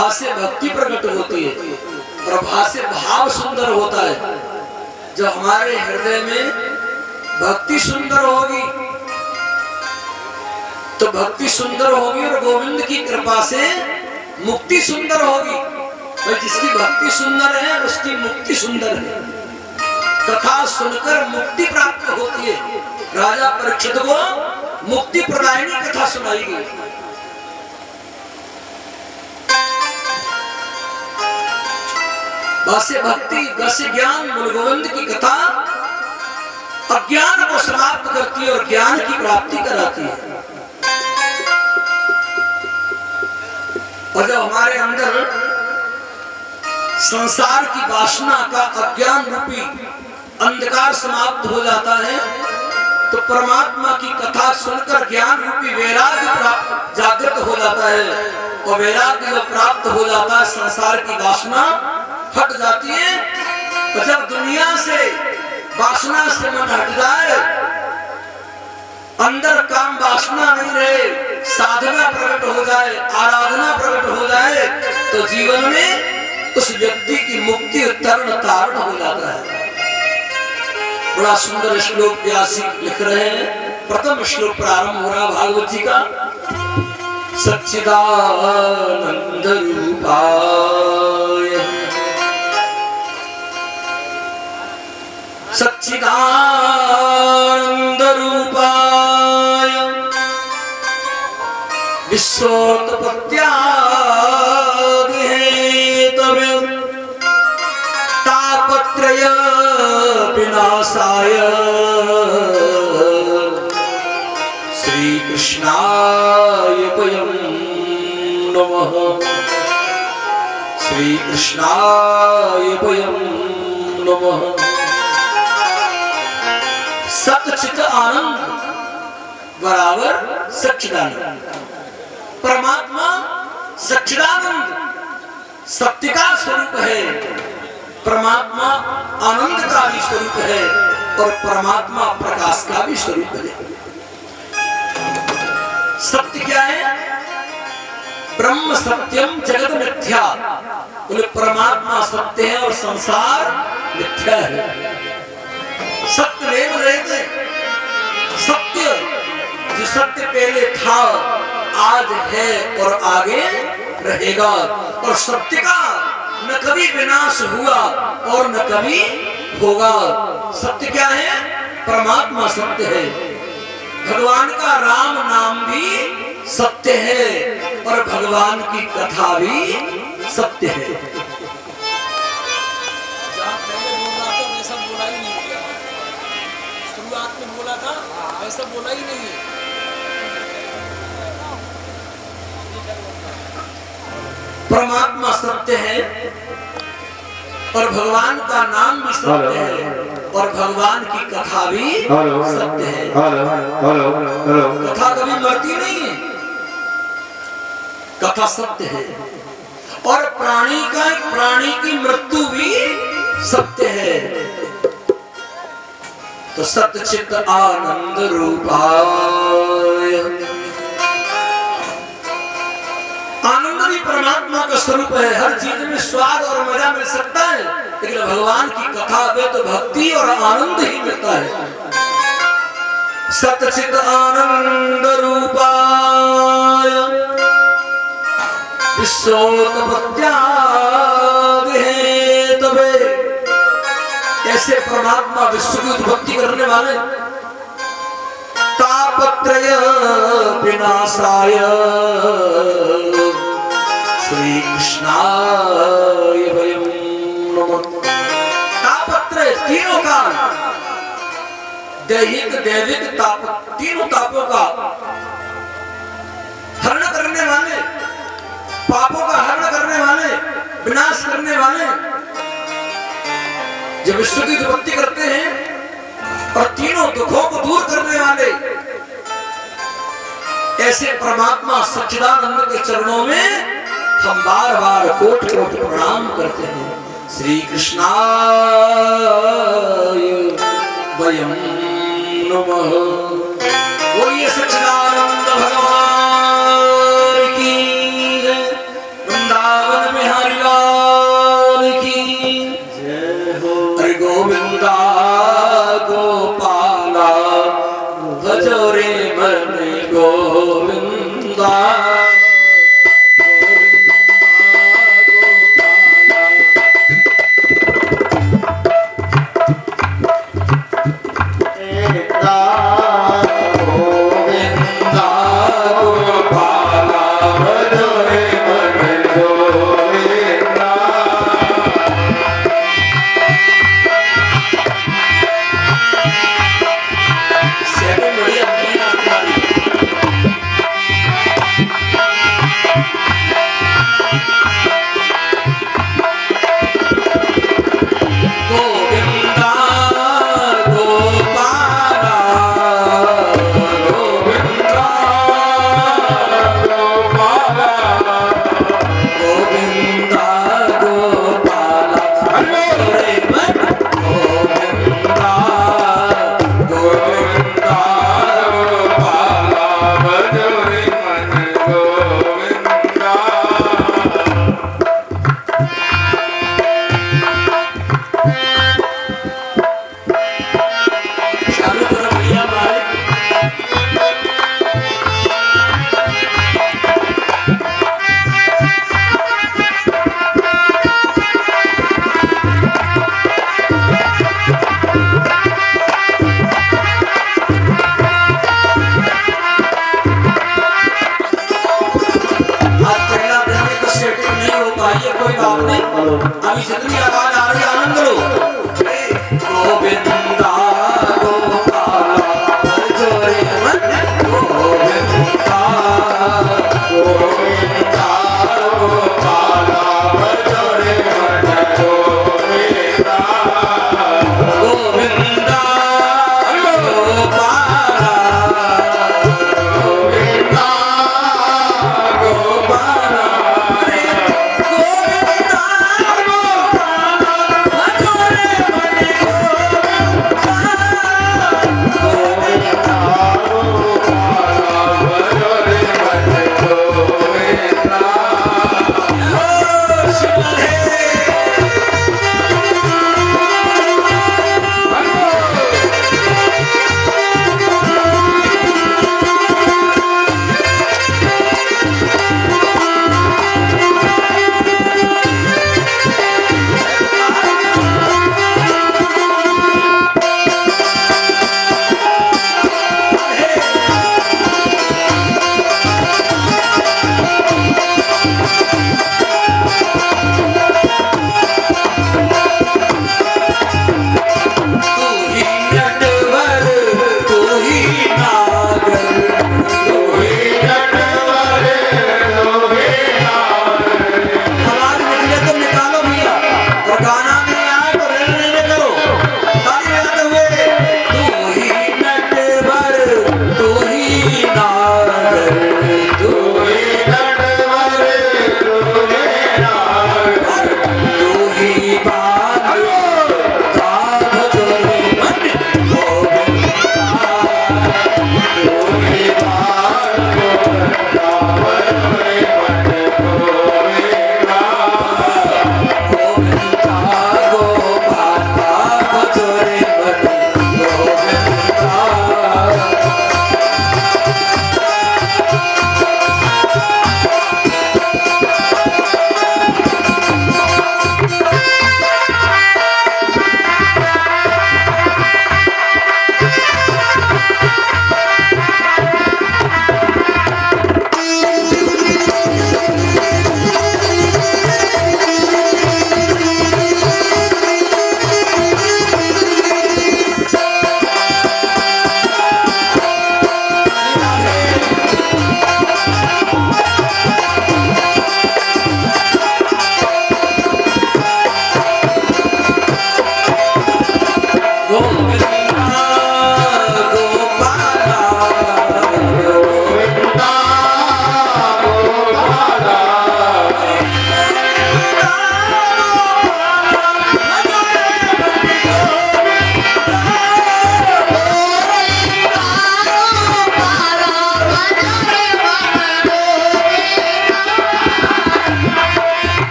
भाव से भक्ति प्रकट होती है और भाव से भाव सुंदर होता है। जब हमारे हृदय में भक्ति सुंदर होगी तो भक्ति सुंदर होगी और गोविंद की कृपा से मुक्ति सुंदर होगी। भाई जिसकी भक्ति सुंदर है उसकी मुक्ति सुंदर है। कथा सुनकर मुक्ति प्राप्त होती है। राजा परीक्षित को मुक्ति प्रदायिनी कथा सुनाई गई। भाष्य भक्ति वश्य ज्ञान मूल गोविंद की कथा अज्ञान को समाप्त करती है और ज्ञान की प्राप्ति कराती है। और जब हमारे अंदर संसार की वासना का अज्ञान रूपी अंधकार समाप्त हो जाता है तो परमात्मा की कथा सुनकर ज्ञान रूपी वैराग्य प्राप्त जागृत हो जाता है। और वैराग्य जब प्राप्त हो जाता है संसार की वासना हट जाती है। तो जब दुनिया से वासना से मन हट जाए, अंदर काम वासना नहीं रहे, साधना प्रकट हो जाए, आराधना प्रकट हो जाए तो जीवन में उस व्यक्ति की मुक्ति तरण तारण हो जाता है। बड़ा सुंदर श्लोक व्यासी लिख रहे हैं। प्रथम श्लोक प्रारंभ हो रहा भागवत जी का। सच्चिदानंद रूपाय सच्चिदानंद रूपाय विश्वोत्पत्त्यादिहेतवे तापत्रय विनाशाय श्री कृष्णाय वयं नमः। श्री कृष्णाय वयं नमः। सच्चित आनंद बराबर सच्चिदानंद। परमात्मा सच्चिदानंद सत्य का स्वरूप है। परमात्मा आनंद का भी स्वरूप है और परमात्मा प्रकाश का भी स्वरूप है। सत्य क्या है? ब्रह्म सत्यम जगत मिथ्या। बोले परमात्मा सत्य है और संसार मिथ्या है। सत्य वेद रहते सत्य जो सत्य पहले था आज है और आगे रहेगा। और सत्य का न कभी विनाश हुआ और न कभी होगा। सत्य क्या है? परमात्मा सत्य है। भगवान का राम नाम भी सत्य है और भगवान की कथा भी सत्य है। शुरुआत में बोला था वैसा बोला ही नहीं है। परमात्मा सत्य है और भगवान का नाम भी सत्य है और भगवान की कथा भी सत्य है। कथा कभी मरती नहीं है, कथा सत्य है। और प्राणी की मृत्यु भी सत्य है। तो सच्चित आनंद रूपाय। आनंद भी परमात्मा का स्वरूप है। हर चीज में स्वाद और मजा मिल सकता है लेकिन भगवान की कथा में तो भक्ति और आनंद ही मिलता है। सच्चित आनंद रूपाय विश्वोत्पत्त्यादिहेतवे। ऐसे परमात्मा विश्व की उत्पत्ति करने वाले तापत्रय विनाशाय श्री कृष्णाय वयं नमः। तापत्रय तीनों काल, दैहिक दैविक ताप, तीनों तापों का हरण करने वाले, पापों का हरण करने वाले, विनाश करने वाले, जब विश्व की उत्पत्ति करते हैं और तीनों दुखों को दूर करने वाले ऐसे परमात्मा सच्चिदानंद के चरणों में हम बार बार कोट कोट प्रणाम करते हैं। श्री कृष्णाय वयं नमः। बोलिए सच्चिदानंद भगवान की जय। वृंदावन भजो रे मन गोविंदा। सेकंड बढ़िया तीन आसमानी गोविंदा गोपाला गोविंदा गोपाला गोविंदा गोपाला रे मन गोविंदा गोविंदा गोपाला भजो रे मन गोविंदा। चालू करो बढ़िया मालिक आज पहला ध्यान तो सेटिंग नहीं हो पाई है, कोई बात नहीं। अभी जितनी आवाज आ रही है आनंद लो। गोविंदा गोपाला भजो रे मन गोविंदा गोविंदा गोपाला भजो रे मन गोविंदा। गोविंदा गोपाला गोविंदा गोपाला रे गोविंदा गोपाला भजो रे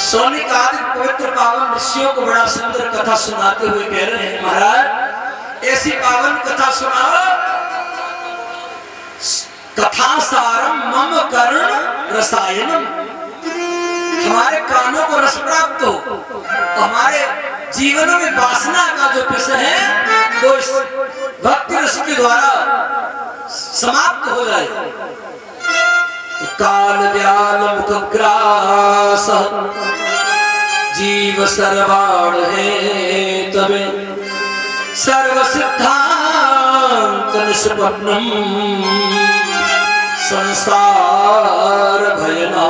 सोनिक आदि पवित्र पावन ऋषियों को बड़ा सुंदर कथा सुनाते हुए कह रहे हैं, महाराज ऐसी पावन कथा सुनाओ, कथा सारम मम कर्ण रसायनम, हमारे कानों को रस प्राप्त हो, हमारे जीवन में वासना का जो विषय है वो इस भक्ति रस के द्वारा समाप्त हो जाए। काल व्याल मुखग्रास जीव सर्वाण है तबे सर्व सिद्धांत निष्पन्नम संसार भयना